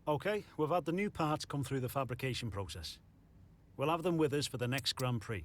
Okay, we've had the new parts come through the fabrication process. We'll have them with us for the next Grand Prix.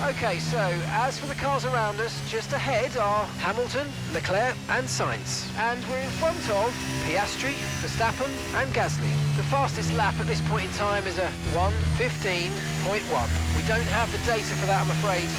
Okay, so as for the cars around us, just ahead are Hamilton, Leclerc and Sainz. And we're in front of Piastri, Verstappen and Gasly. The fastest lap at this point in time is a 1:15.1. We don't have the data for that, I'm afraid.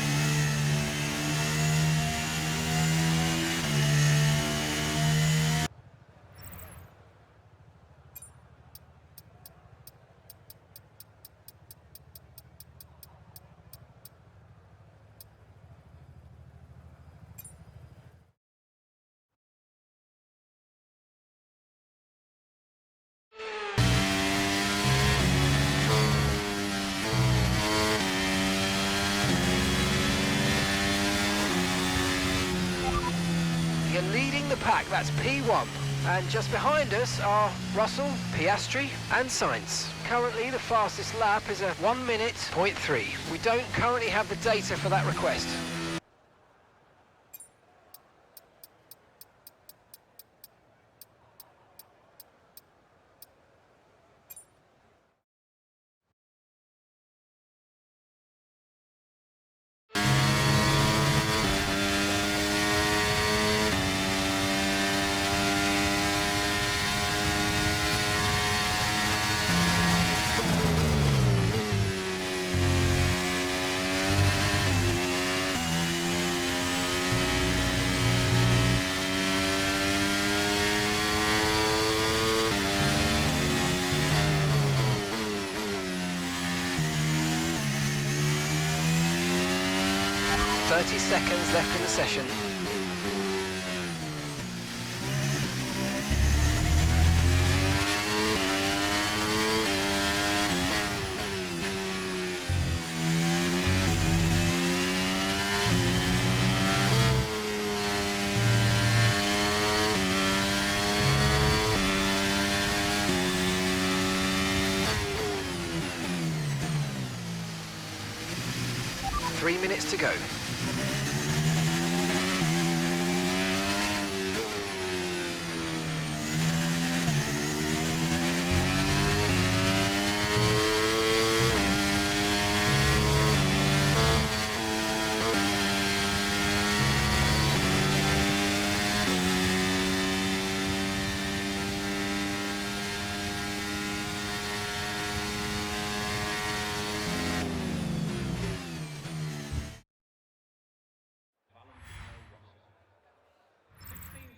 You're leading the pack, that's P1. And just behind us are Russell, Piastri and Sainz. Currently the fastest lap is a 1:03. We don't currently have the data for that request. .30 seconds left in the session. Three minutes to go.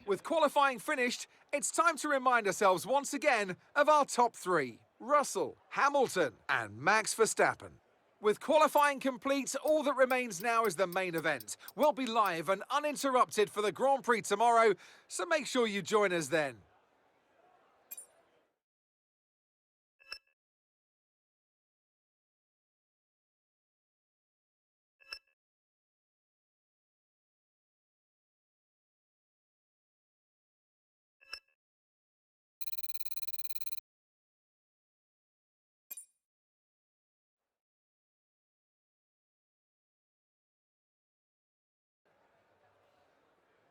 With qualifying finished, it's time to remind ourselves once again of our top three: Russell, Hamilton and Max Verstappen. With qualifying complete, all that remains now is the main event. We'll be live and uninterrupted for the Grand Prix tomorrow, so make sure you join us then.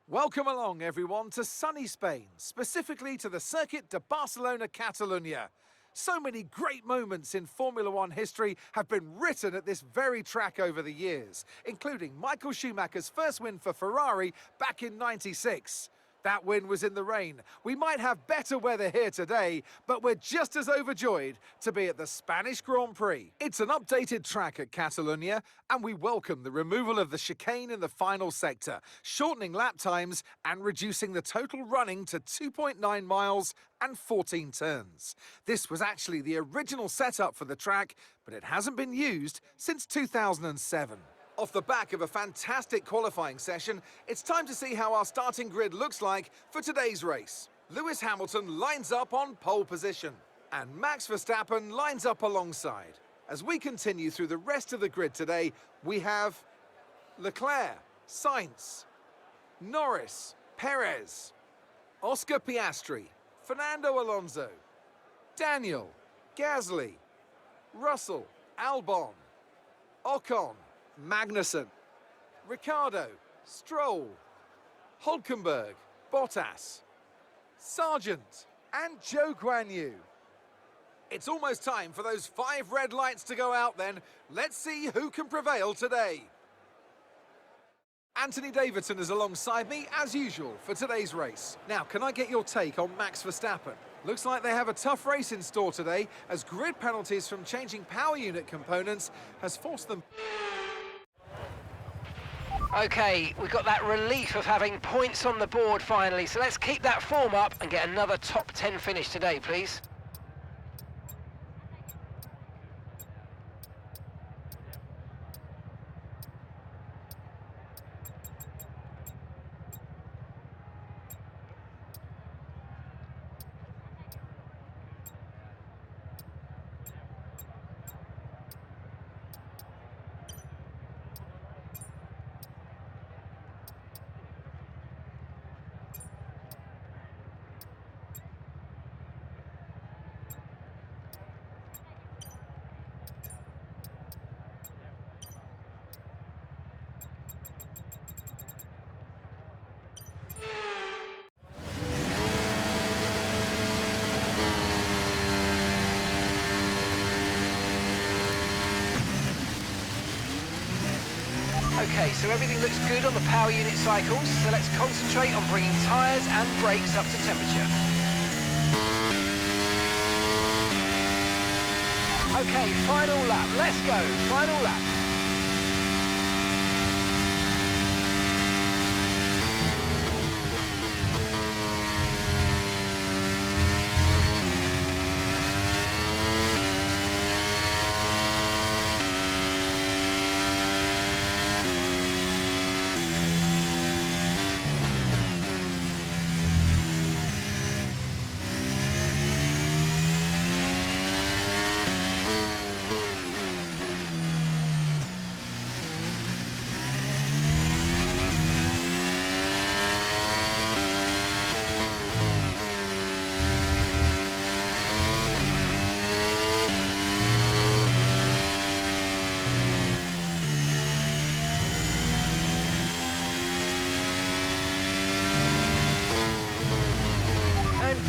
Welcome along, everyone, to sunny Spain, specifically to the Circuit de Barcelona, Catalunya. So many great moments in Formula One history have been written at this very track over the years, including Michael Schumacher's first win for Ferrari back in '96. That win was in the rain. We might have better weather here today, but we're just as overjoyed to be at the Spanish Grand Prix. It's an updated track at Catalunya, and we welcome the removal of the chicane in the final sector, shortening lap times and reducing the total running to 2.9 miles and 14 turns. This was actually the original setup for the track, but it hasn't been used since 2007. Off the back of a fantastic qualifying session, it's time to see how our starting grid looks like for today's race. Lewis Hamilton lines up on pole position, and Max Verstappen lines up alongside. As we continue through the rest of the grid today, we have Leclerc, Sainz, Norris, Perez, Oscar Piastri, Fernando Alonso, Daniel, Gasly, Russell, Albon, Ocon, Magnussen, Ricciardo, Stroll, Hulkenberg, Bottas, Sargent, and Zhou Guanyu. It's almost time for those 5 red lights to go out then. Let's see who can prevail today. Anthony Davidson is alongside me, as usual, for today's race. Now, can I get your take on Max Verstappen? Looks like they have a tough race in store today, as grid penalties from changing power unit components has forced them... Okay, we've got that relief of having points on the board finally, so let's keep that form up and get another top 10 finish today, please. Okay, so everything looks good on the power unit cycles, so let's concentrate on bringing tyres and brakes up to temperature. Okay, final lap, let's go, final lap.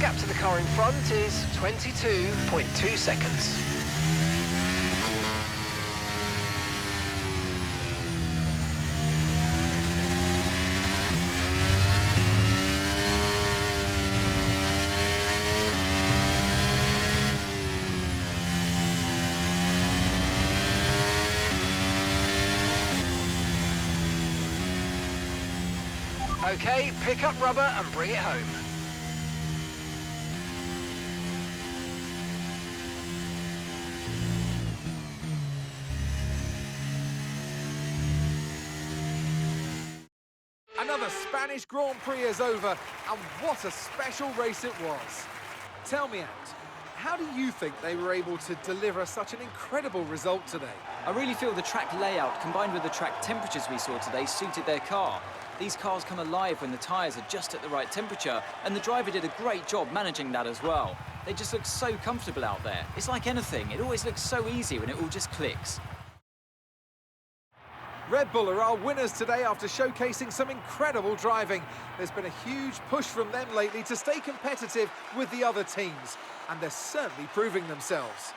Gap to the car in front is 22.2 seconds. Okay, pick up rubber and bring it home. Another Spanish Grand Prix is over, and what a special race it was. Tell me, Ant, how do you think they were able to deliver such an incredible result today? I really feel the track layout combined with the track temperatures we saw today suited their car. These cars come alive when the tyres are just at the right temperature, and the driver did a great job managing that as well. They just look so comfortable out there. It's like anything, it always looks so easy when it all just clicks. Red Bull are our winners today after showcasing some incredible driving. There's been a huge push from them lately to stay competitive with the other teams, and they're certainly proving themselves.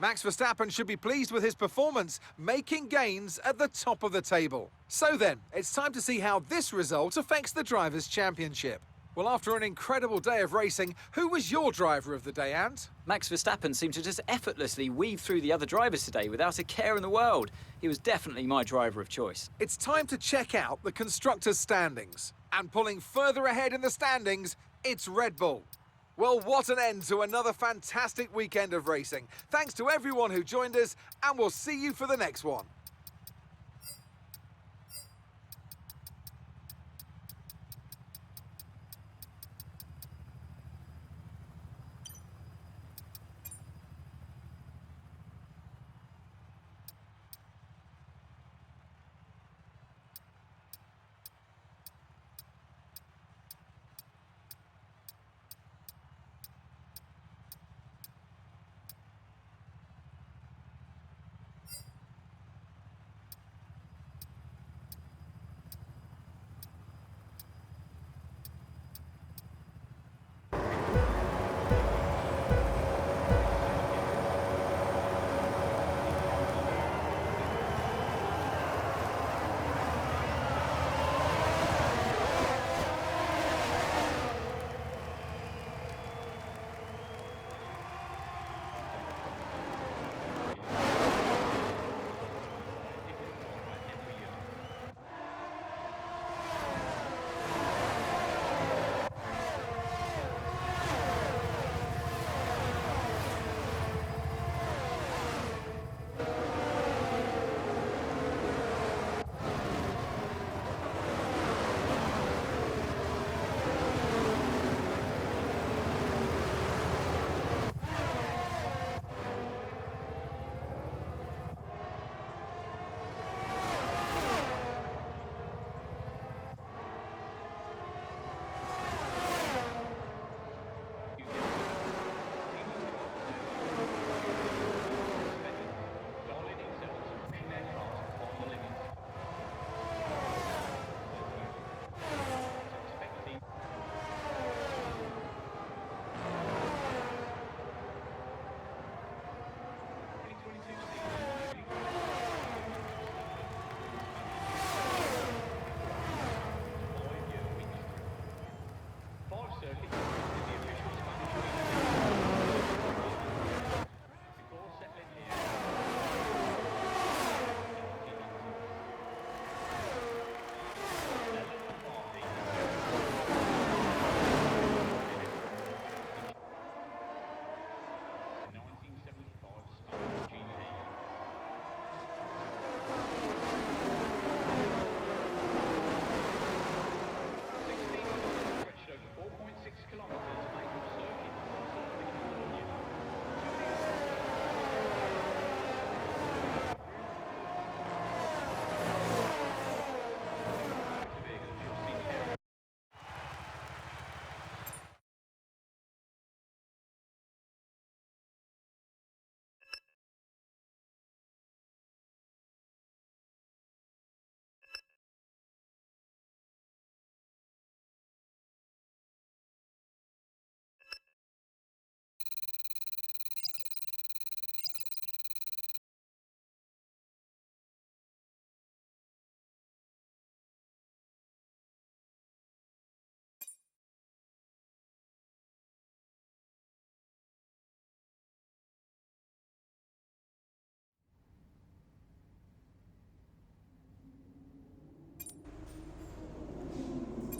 Max Verstappen should be pleased with his performance, making gains at the top of the table. So then, it's time to see how this result affects the Drivers' Championship. Well, after an incredible day of racing, who was your driver of the day, Ant? Max Verstappen seemed to just effortlessly weave through the other drivers today without a care in the world. He was definitely my driver of choice. It's time to check out the Constructors' standings. And pulling further ahead in the standings, it's Red Bull. Well, what an end to another fantastic weekend of racing. Thanks to everyone who joined us, and we'll see you for the next one.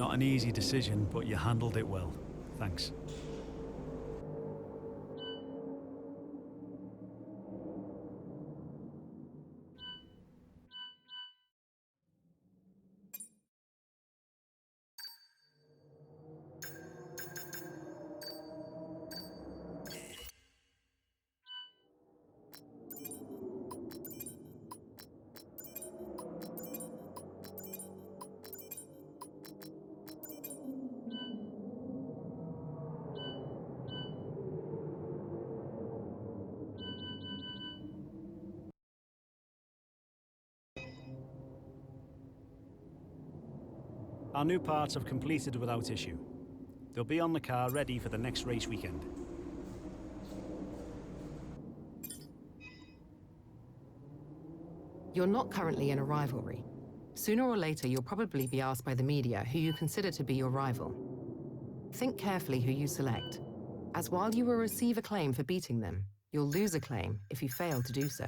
Not an easy decision, but you handled it well. Thanks. Our new parts have completed without issue. They'll be on the car ready for the next race weekend. You're not currently in a rivalry. Sooner or later, you'll probably be asked by the media who you consider to be your rival. Think carefully who you select, as while you will receive acclaim for beating them, you'll lose acclaim if you fail to do so.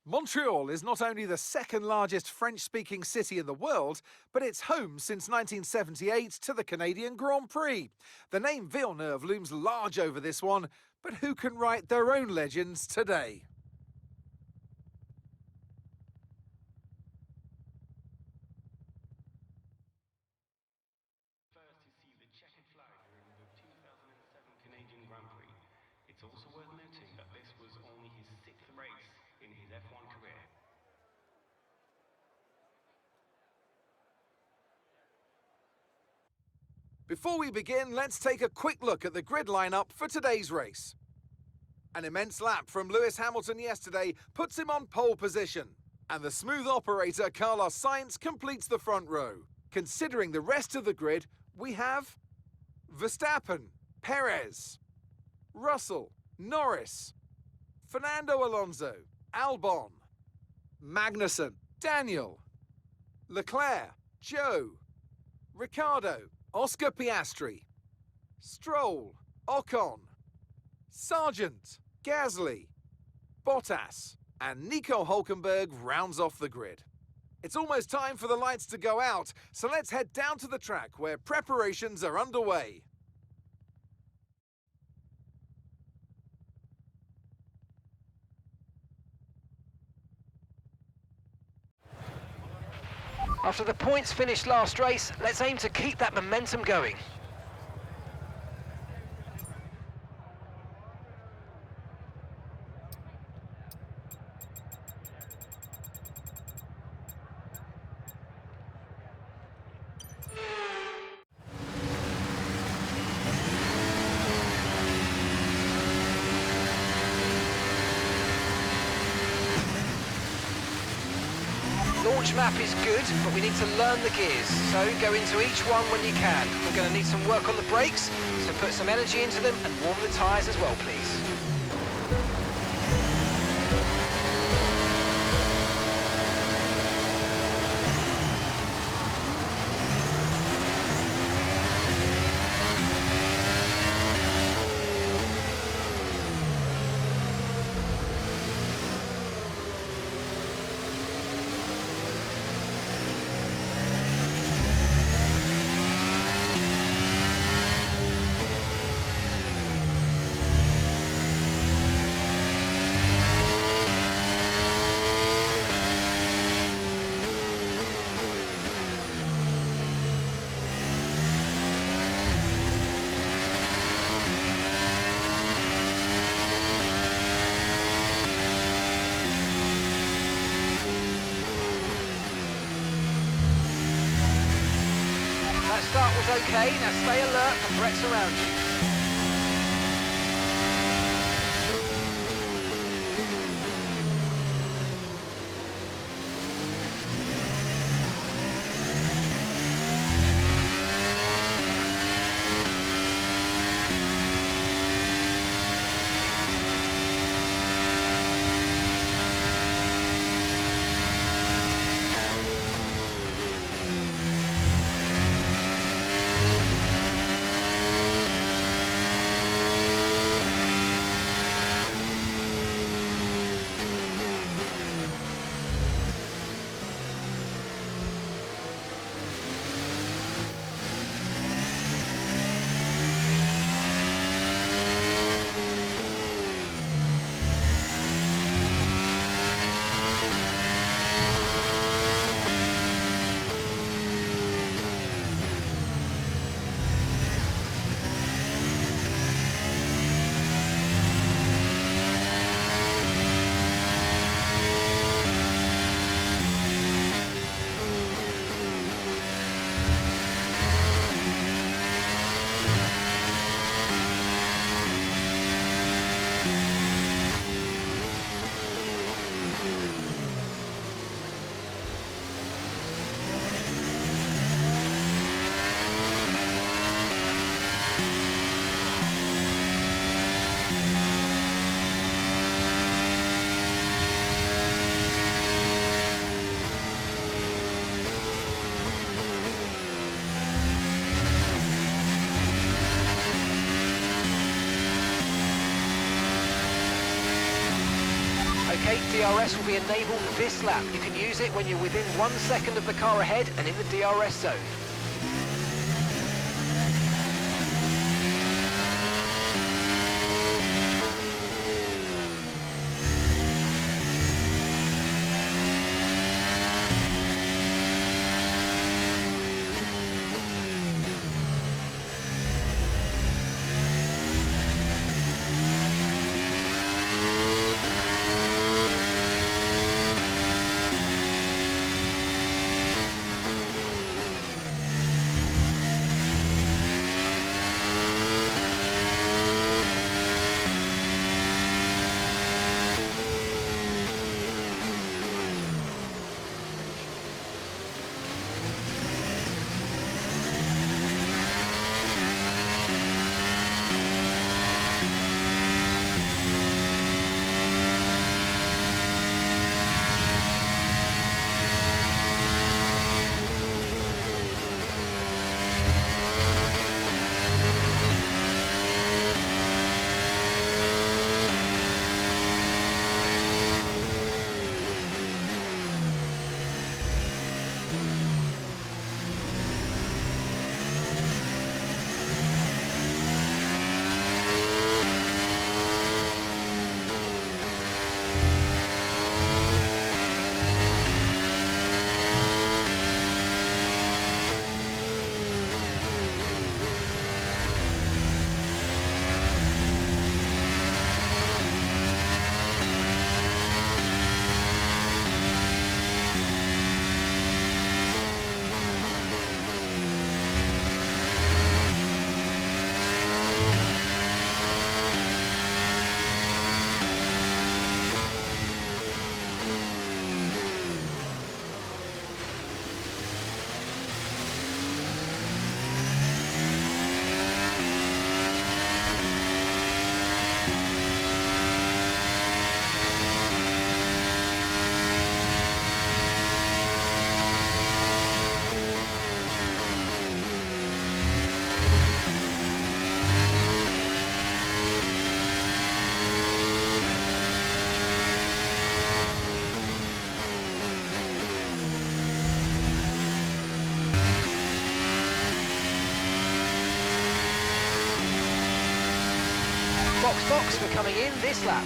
Montreal is not only the second largest French-speaking city in the world, but it's home since 1978 to the Canadian Grand Prix. The name Villeneuve looms large over this one, but who can write their own legends today? First to see the checkered flag during the 2007 Canadian Grand Prix. It's also worth noting that this was only his 6th race in his F1 career. Before we begin, let's take a quick look at the grid lineup for today's race. An immense lap from Lewis Hamilton yesterday puts him on pole position, and the smooth operator Carlos Sainz completes the front row. Considering the rest of the grid, we have Verstappen, Perez, Russell, Norris, Fernando Alonso, Albon, Magnussen, Daniel, Leclerc, Joe, Ricciardo, Oscar Piastri, Stroll, Ocon, Sargent, Gasly, Bottas, and Nico Hülkenberg rounds off the grid. It's almost time for the lights to go out, so let's head down to the track where preparations are underway. After the points finished last race, let's aim to keep that momentum going. Launch map is good, but we need to learn the gears, so go into each one when you can. We're going to need some work on the brakes, so put some energy into them and warm the tyres as well, please. Start was okay, now stay alert for threats around you. DRS will be enabled this lap. You can use it when you're within 1 second of the car ahead and in the DRS zone. Box for coming in this lap.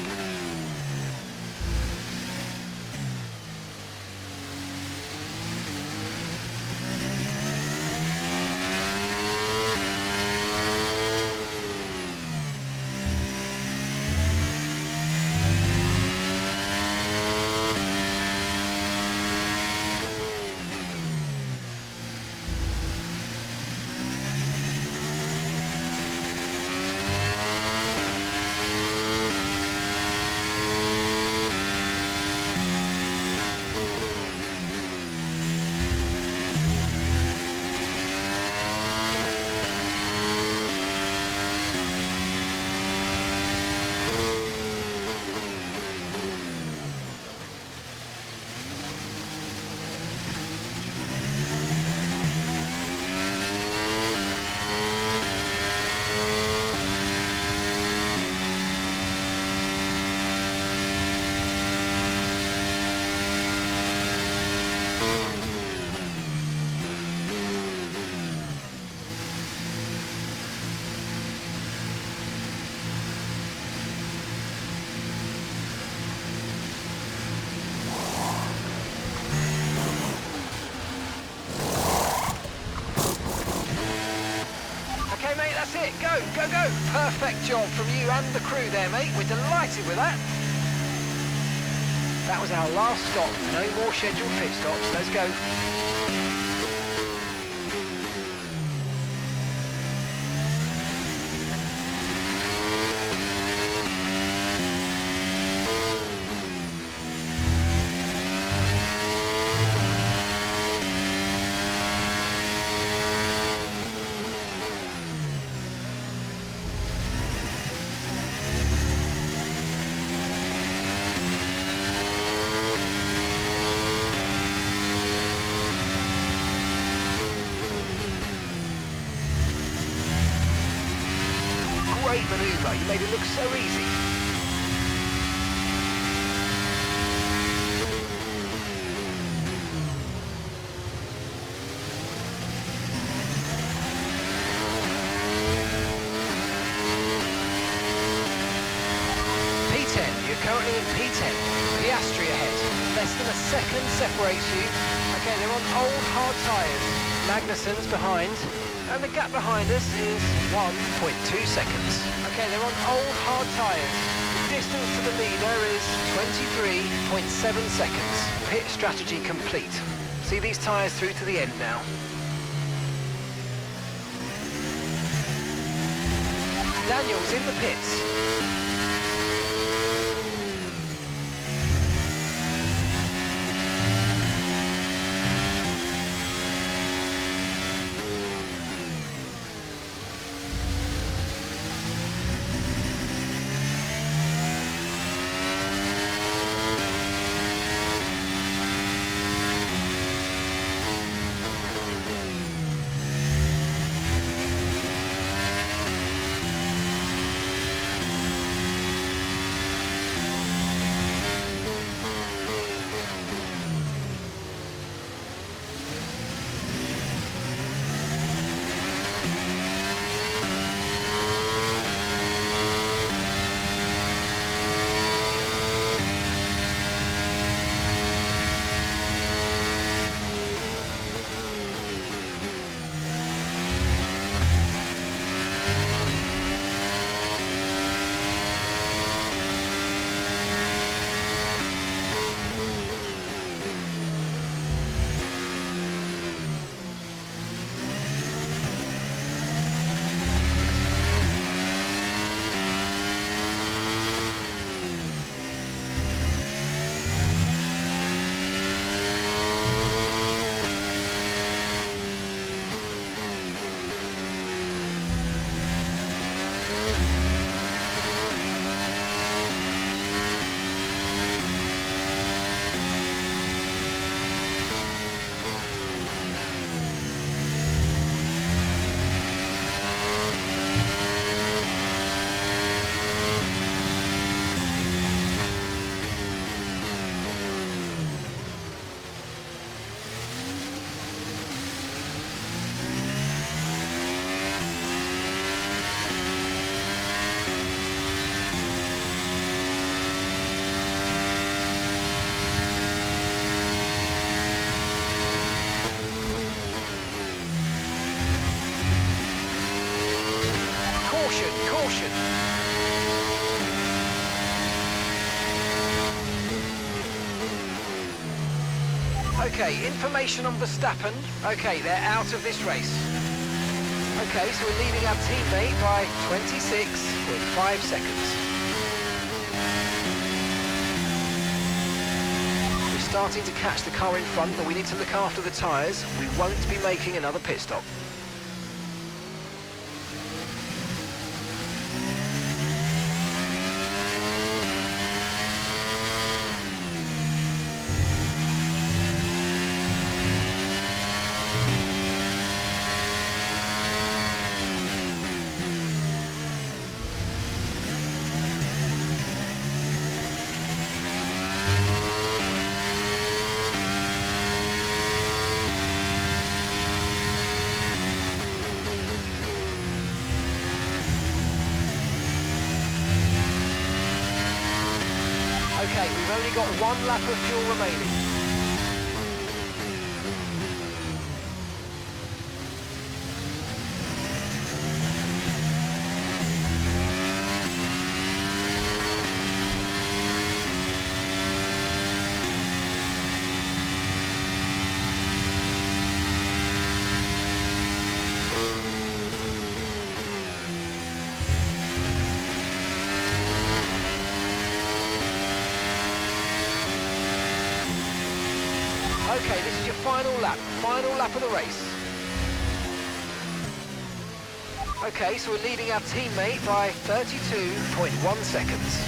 That's it, go, go, go. Perfect job from you and the crew there, mate. We're delighted with that. That was our last stop. No more scheduled pit stops. Let's go. Great manoeuvre, you made it look so easy. than a second separates you. Okay, they're on old hard tyres. Magnussen's behind, and the gap behind us is 1.2 seconds. Okay, they're on old hard tyres. The distance to the leader is 23.7 seconds. Pit strategy complete. See these tyres through to the end now. Daniel's in the pits. Caution. Okay, information on Verstappen. Okay, they're out of this race. Okay, so we're leading our teammate by 26.5 seconds. We're starting to catch the car in front, but we need to look after the tyres. We won't be making another pit stop. Okay, we've only got one lap of fuel remaining. Okay, this is your final lap of the race. Okay, so we're leading our teammate by 32.1 seconds.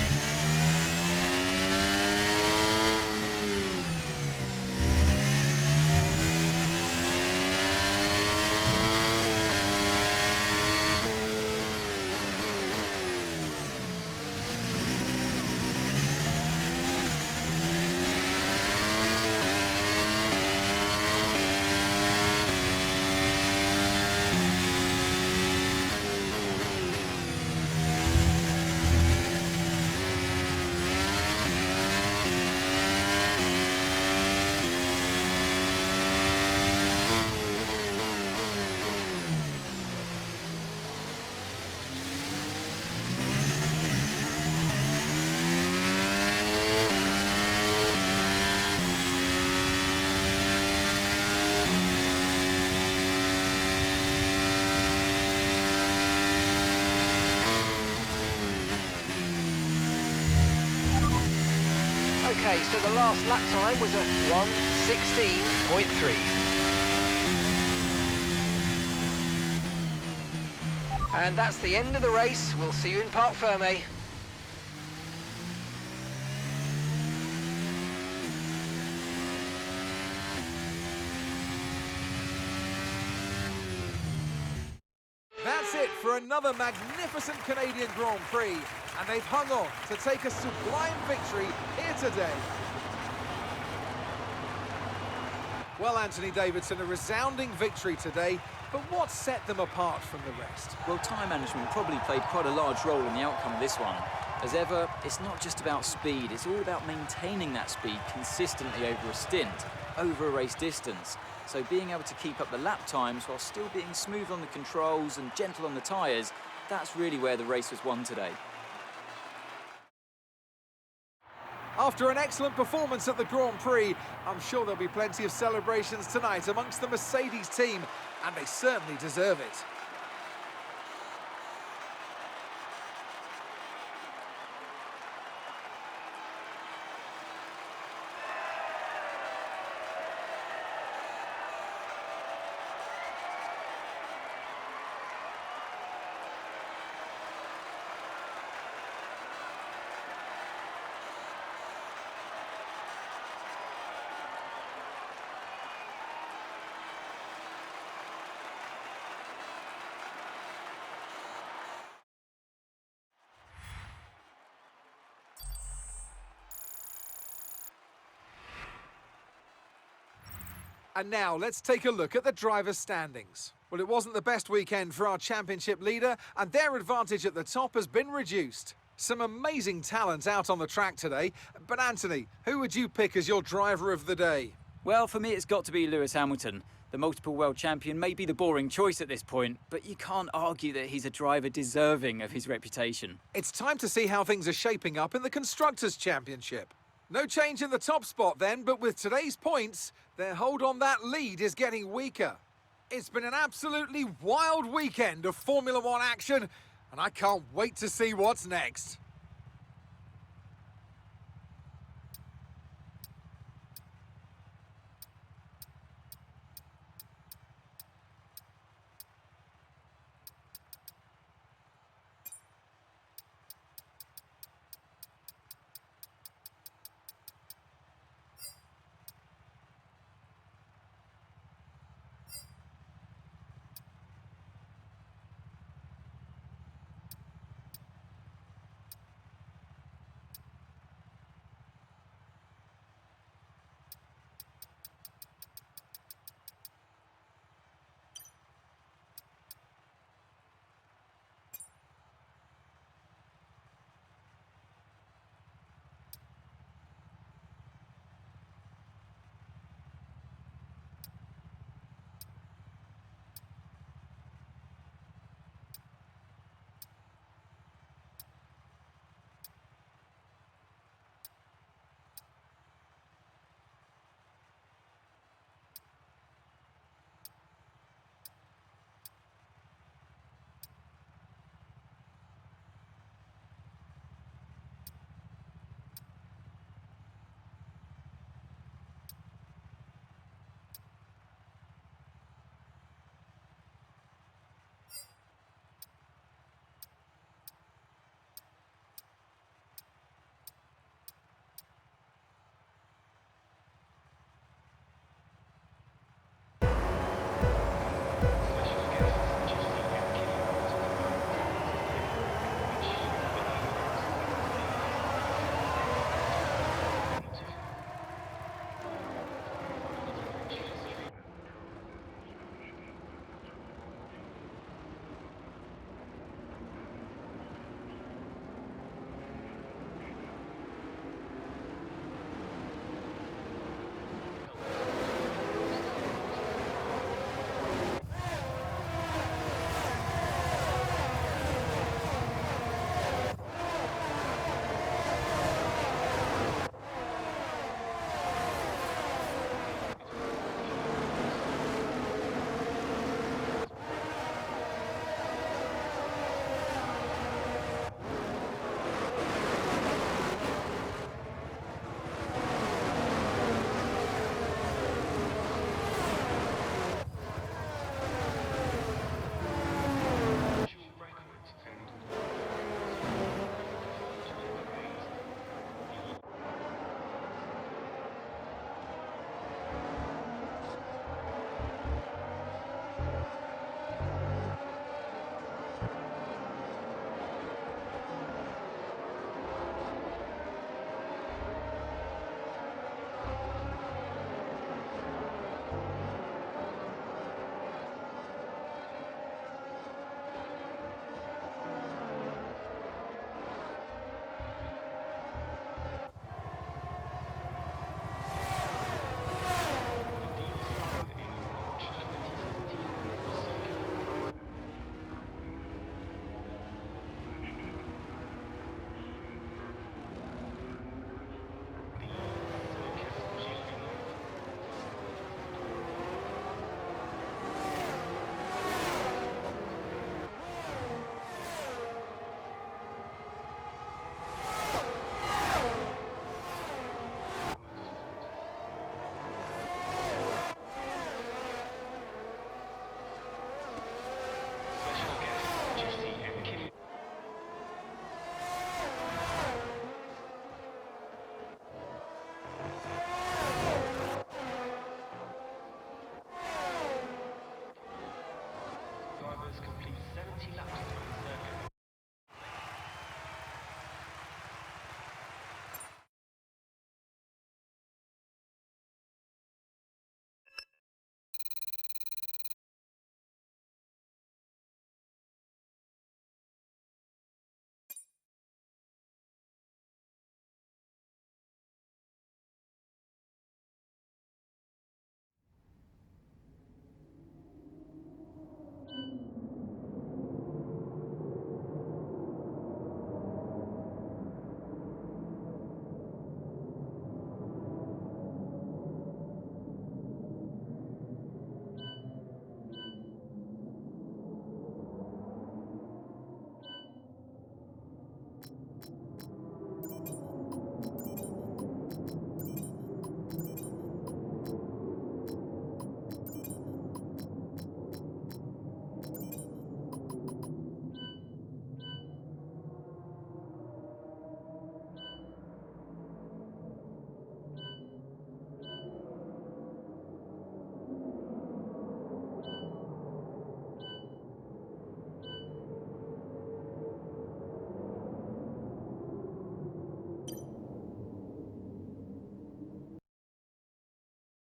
Okay, so the last lap time was a 1:16.3. And that's the end of the race. We'll see you in Parc Fermé. That's it for another magnificent Canadian Grand Prix, and they've hung on to take a sublime victory here today. Well, Anthony Davidson, a resounding victory today, but what set them apart from the rest? Well, time management probably played quite a large role in the outcome of this one. As ever, it's not just about speed, it's all about maintaining that speed consistently over a stint, over a race distance. So being able to keep up the lap times while still being smooth on the controls and gentle on the tyres, that's really where the race was won today. After an excellent performance at the Grand Prix, I'm sure there'll be plenty of celebrations tonight amongst the Mercedes team, and they certainly deserve it. And now let's take a look at the drivers' standings. Well, it wasn't the best weekend for our championship leader, and their advantage at the top has been reduced. Some amazing talent out on the track today, but Anthony, who would you pick as your driver of the day? Well, for me, it's got to be Lewis Hamilton. The multiple world champion may be the boring choice at this point, but you can't argue that he's a driver deserving of his reputation. It's time to see how things are shaping up in the Constructors' Championship. No change in the top spot then, but with today's points, their hold on that lead is getting weaker. It's been an absolutely wild weekend of Formula One action, and I can't wait to see what's next.